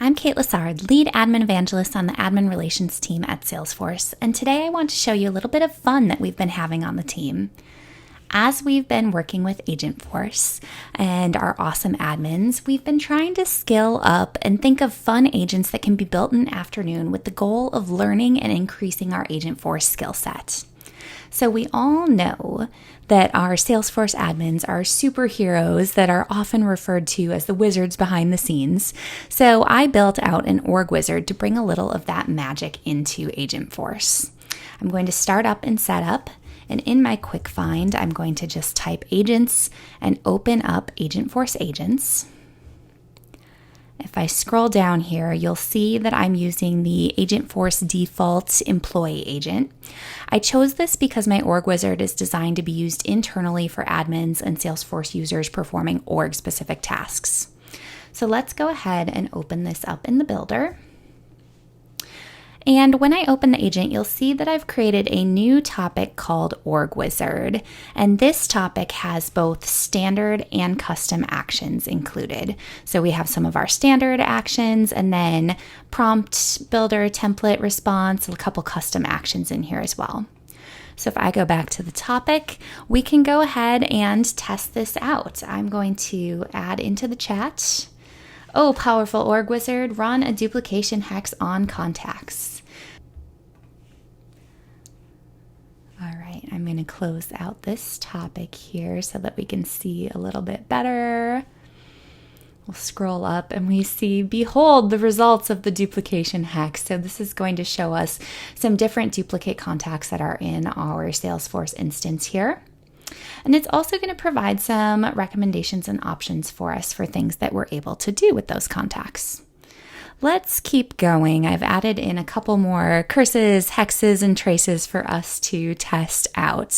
I'm Kate Lassard, lead admin evangelist on the admin relations team at Salesforce, and today I want to show you a little bit of fun that we've been having on the team. As we've been working with Agentforce and our awesome admins, we've been trying to scale up and think of fun agents that can be built in an afternoon with the goal of learning and increasing our Agentforce skill set. So we all know that our Salesforce admins are superheroes that are often referred to as the wizards behind the scenes. So I built out an org wizard to bring a little of that magic into Agentforce. I'm going to start up and set up, and in my quick find, I'm going to just type agents and open up Agentforce agents. If I scroll down here, you'll see that I'm using the Agentforce default employee agent. I chose this because my org wizard is designed to be used internally for admins and Salesforce users performing org-specific tasks. So let's go ahead and open this up in the builder. And when I open the agent, you'll see that I've created a new topic called Org Wizard. And this topic has both standard and custom actions included. So we have some of our standard actions and then prompt, builder, template, response, a couple custom actions in here as well. So if I go back to the topic, we can go ahead and test this out. I'm going to add into the chat. Oh, powerful org wizard, run a duplication hex on contacts. All right, I'm going to close out this topic here so that we can see a little bit better. We'll scroll up and we see, behold, the results of the duplication hex. So this is going to show us some different duplicate contacts that are in our Salesforce instance here. And it's also going to provide some recommendations and options for us for things that we're able to do with those contacts. Let's keep going. I've added in a couple more curses, hexes, and traces for us to test out.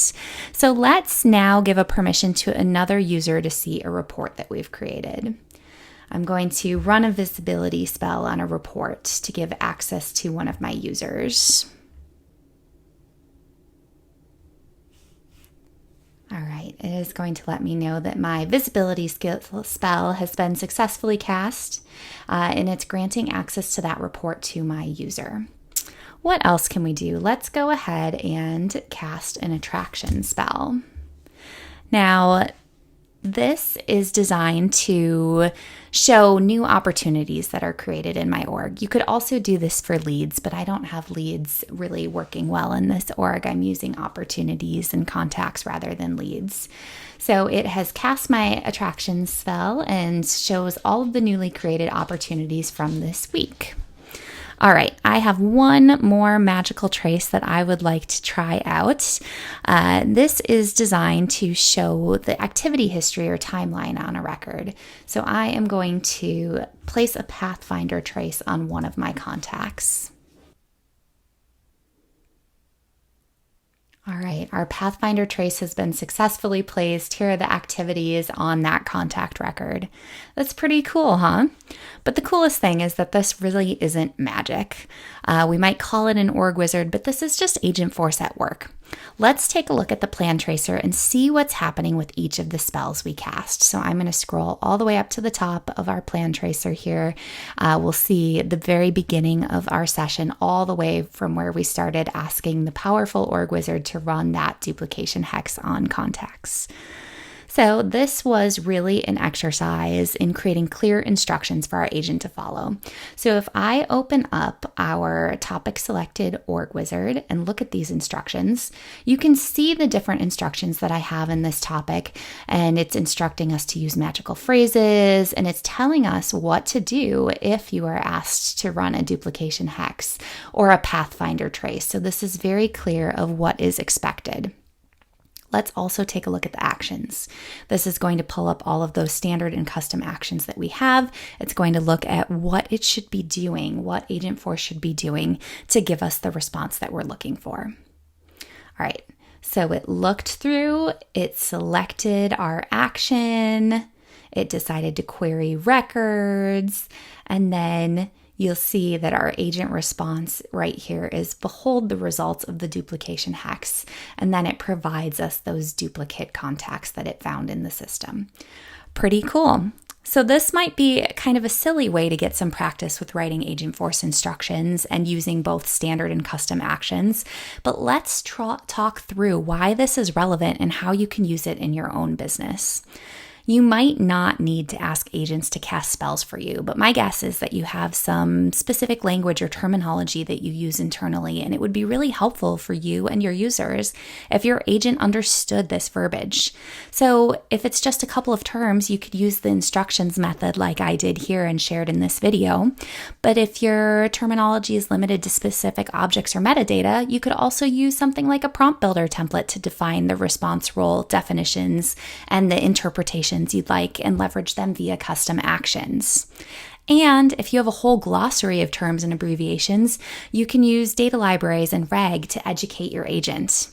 So let's now give a permission to another user to see a report that we've created. I'm going to run a visibility spell on a report to give access to one of my users. All right, it is going to let me know that my visibility spell has been successfully cast, and it's granting access to that report to my user. What else can we do? Let's go ahead and cast an attraction spell. Now, this is designed to show new opportunities that are created in my org. You could also do this for leads, but I don't have leads really working well in this org. I'm using opportunities and contacts rather than leads. So it has cast my attraction spell and shows all of the newly created opportunities from this week. All right, I have one more magical trace that I would like to try out. This is designed to show the activity history or timeline on a record. So I am going to place a pathfinder trace on one of my contacts. All right, our pathfinder trace has been successfully placed. Here are the activities on that contact record. That's pretty cool, huh? But the coolest thing is that this really isn't magic. We might call it an org wizard, but this is just Agentforce at work. Let's take a look at the plan tracer and see what's happening with each of the spells we cast. So I'm going to scroll all the way up to the top of our plan tracer here. We'll see the very beginning of our session all the way from where we started asking the powerful org wizard to run that duplication hex on contacts. So this was really an exercise in creating clear instructions for our agent to follow. So if I open up our topic selected org wizard and look at these instructions, you can see the different instructions that I have in this topic, and it's instructing us to use magical phrases, and it's telling us what to do if you are asked to run a duplication hex or a pathfinder trace. So this is very clear of what is expected. Let's also take a look at the actions. This is going to pull up all of those standard and custom actions that we have. It's going to look at what it should be doing, what Agentforce should be doing to give us the response that we're looking for. All right, so it looked through, it selected our action, it decided to query records, and then you'll see that our agent response right here is, behold the results of the duplication hex. And then it provides us those duplicate contacts that it found in the system. Pretty cool. So this might be kind of a silly way to get some practice with writing Agentforce instructions and using both standard and custom actions, but let's talk through why this is relevant and how you can use it in your own business. You might not need to ask agents to cast spells for you, but my guess is that you have some specific language or terminology that you use internally, and it would be really helpful for you and your users if your agent understood this verbiage. So if it's just a couple of terms, you could use the instructions method like I did here and shared in this video. But if your terminology is limited to specific objects or metadata, you could also use something like a prompt builder template to define the response role, definitions, and the interpretation you'd like and leverage them via custom actions. And if you have a whole glossary of terms and abbreviations, you can use data libraries and reg to educate your agent.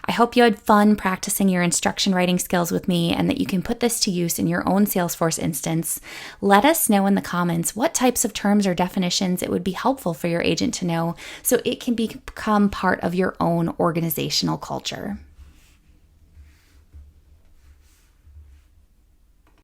I hope you had fun practicing your instruction writing skills with me and that you can put this to use in your own Salesforce instance. Let us know in the comments what types of terms or definitions it would be helpful for your agent to know so it can become part of your own organizational culture.